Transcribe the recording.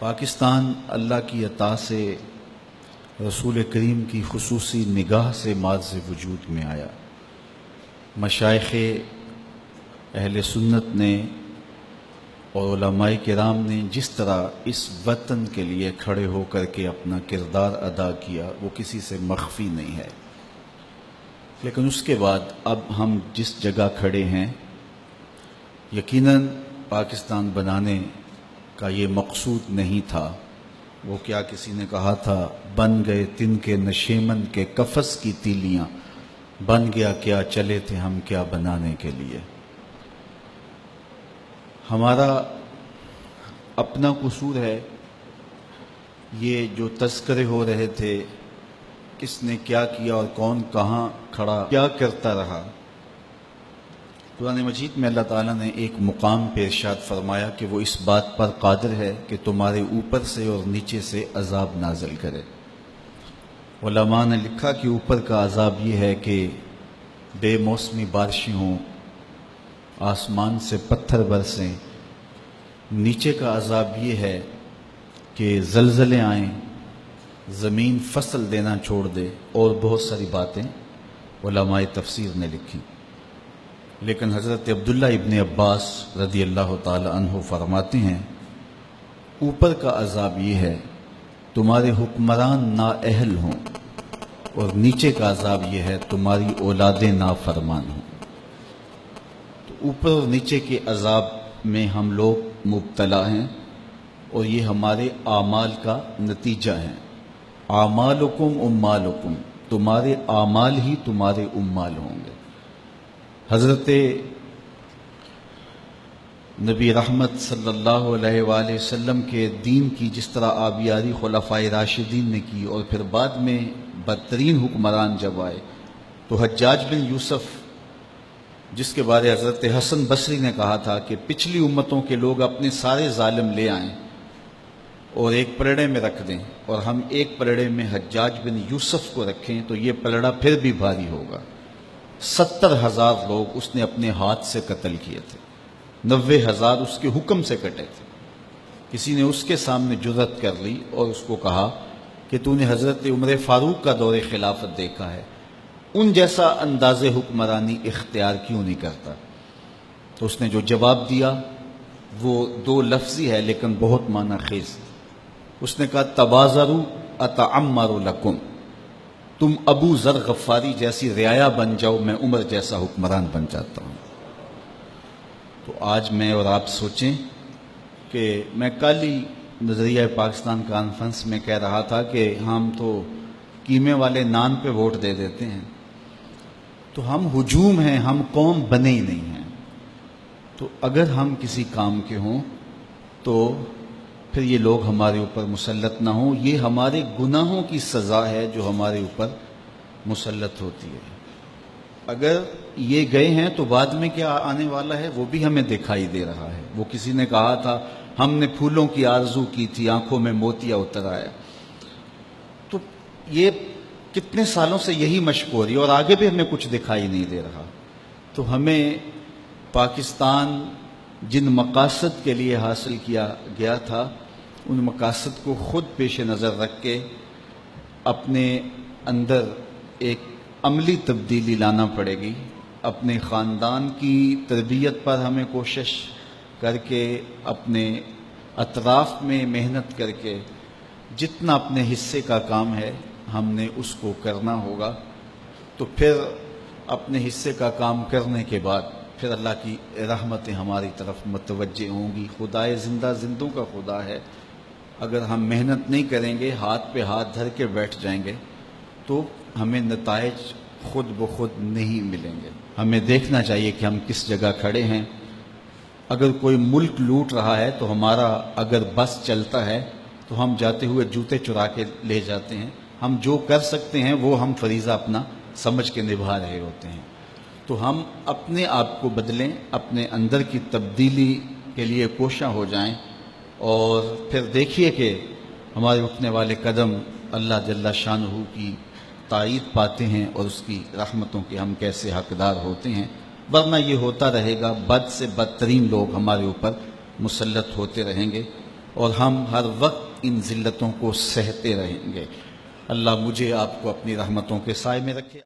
پاکستان اللہ کی عطا سے رسول کریم کی خصوصی نگاہ سے مارز وجود میں آیا۔ مشائخ اہل سنت نے اور علماء کرام نے جس طرح اس وطن کے لیے کھڑے ہو کر کے اپنا کردار ادا کیا وہ کسی سے مخفی نہیں ہے، لیکن اس کے بعد اب ہم جس جگہ کھڑے ہیں یقیناً پاکستان بنانے کا یہ مقصود نہیں تھا۔ وہ کیا کسی نے کہا تھا، بن گئے تن کے نشیمن کے قفس کی تیلیاں، بن گیا کیا چلے تھے ہم کیا بنانے کے لیے۔ ہمارا اپنا قصور ہے۔ یہ جو تذکرے ہو رہے تھے کس نے کیا کیا اور کون کہاں کھڑا کیا کرتا رہا، قرآن مجید میں اللہ تعالیٰ نے ایک مقام پہ ارشاد فرمایا کہ وہ اس بات پر قادر ہے کہ تمہارے اوپر سے اور نیچے سے عذاب نازل کرے۔ علماء نے لکھا کہ اوپر کا عذاب یہ ہے کہ بے موسمی بارشیں ہوں، آسمان سے پتھر برسیں۔ نیچے کا عذاب یہ ہے کہ زلزلے آئیں، زمین فصل دینا چھوڑ دے، اور بہت ساری باتیں علماء تفسیر نے لکھی۔ لیکن حضرت عبداللہ ابن عباس رضی اللہ تعالی عنہ فرماتے ہیں اوپر کا عذاب یہ ہے تمہارے حکمران نااہل ہوں، اور نیچے کا عذاب یہ ہے تمہاری اولادیں نافرمان ہوں۔ تو اوپر اور نیچے کے عذاب میں ہم لوگ مبتلا ہیں، اور یہ ہمارے اعمال کا نتیجہ ہے۔ اعمالکم امالکم، تمہارے اعمال ہی تمہارے امال ہوں گے۔ حضرت نبی رحمت صلی اللہ علیہ وآلہ وسلم کے دین کی جس طرح آبیاری خلفائے راشدین نے کی، اور پھر بعد میں بدترین حکمران جب آئے تو حجاج بن یوسف، جس کے بارے حضرت حسن بصری نے کہا تھا کہ پچھلی امتوں کے لوگ اپنے سارے ظالم لے آئیں اور ایک پلڑے میں رکھ دیں، اور ہم ایک پلڑے میں حجاج بن یوسف کو رکھیں تو یہ پلڑا پھر بھی بھاری ہوگا۔ 70,000 لوگ اس نے اپنے ہاتھ سے قتل کیے تھے، 90,000 اس کے حکم سے کٹے تھے۔ کسی نے اس کے سامنے جرأت کر لی اور اس کو کہا کہ تو نے حضرت عمر فاروق کا دور خلافت دیکھا ہے، ان جیسا انداز حکمرانی اختیار کیوں نہیں کرتا؟ تو اس نے جو جواب دیا وہ 2 لفظی ہے لیکن بہت معنی خیز۔ اس نے کہا تبازروا اتعمر لکم، تم ابو ذر غفاری جیسی رعایا بن جاؤ، میں عمر جیسا حکمران بن جاتا ہوں۔ تو آج میں اور آپ سوچیں کہ میں کل ہی نظریہ پاکستان کانفرنس میں کہہ رہا تھا کہ ہم تو قیمے والے نان پہ ووٹ دے دیتے ہیں، تو ہم ہجوم ہیں، ہم قوم بنے ہی نہیں ہیں۔ تو اگر ہم کسی کام کے ہوں تو پھر یہ لوگ ہمارے اوپر مسلط نہ ہوں۔ یہ ہمارے گناہوں کی سزا ہے جو ہمارے اوپر مسلط ہوتی ہے۔ اگر یہ گئے ہیں تو بعد میں کیا آنے والا ہے وہ بھی ہمیں دکھائی دے رہا ہے۔ وہ کسی نے کہا تھا ہم نے پھولوں کی آرزو کی تھی، آنکھوں میں موتیا اتر آیا۔ تو یہ کتنے سالوں سے یہی مشق ہو رہی ہے، اور آگے بھی ہمیں کچھ دکھائی نہیں دے رہا۔ تو ہمیں پاکستان جن مقاصد کے لیے حاصل کیا گیا تھا ان مقاصد کو خود پیش نظر رکھ کے اپنے اندر ایک عملی تبدیلی لانا پڑے گی۔ اپنے خاندان کی تربیت پر ہمیں کوشش کر کے، اپنے اطراف میں محنت کر کے جتنا اپنے حصے کا کام ہے ہم نے اس کو کرنا ہوگا۔ تو پھر اپنے حصے کا کام کرنے کے بعد پھر اللہ کی رحمتیں ہماری طرف متوجہ ہوں گی۔ خدائے زندہ زندوں کا خدا ہے، اگر ہم محنت نہیں کریں گے، ہاتھ پہ ہاتھ دھر کے بیٹھ جائیں گے تو ہمیں نتائج خود بخود نہیں ملیں گے۔ ہمیں دیکھنا چاہیے کہ ہم کس جگہ کھڑے ہیں۔ اگر کوئی ملک لوٹ رہا ہے تو ہمارا اگر بس چلتا ہے تو ہم جاتے ہوئے جوتے چرا کے لے جاتے ہیں۔ ہم جو کر سکتے ہیں وہ ہم فریضہ اپنا سمجھ کے نبھا رہے ہوتے ہیں۔ تو ہم اپنے آپ کو بدلیں، اپنے اندر کی تبدیلی کے لیے کوشاں ہو جائیں، اور پھر دیکھیے کہ ہمارے اٹھنے والے قدم اللہ جل شانہ کی تائید پاتے ہیں اور اس کی رحمتوں کے ہم کیسے حقدار ہوتے ہیں۔ ورنہ یہ ہوتا رہے گا، بد سے بدترین لوگ ہمارے اوپر مسلط ہوتے رہیں گے، اور ہم ہر وقت ان ذلتوں کو سہتے رہیں گے۔ اللہ مجھے آپ کو اپنی رحمتوں کے سائے میں رکھے۔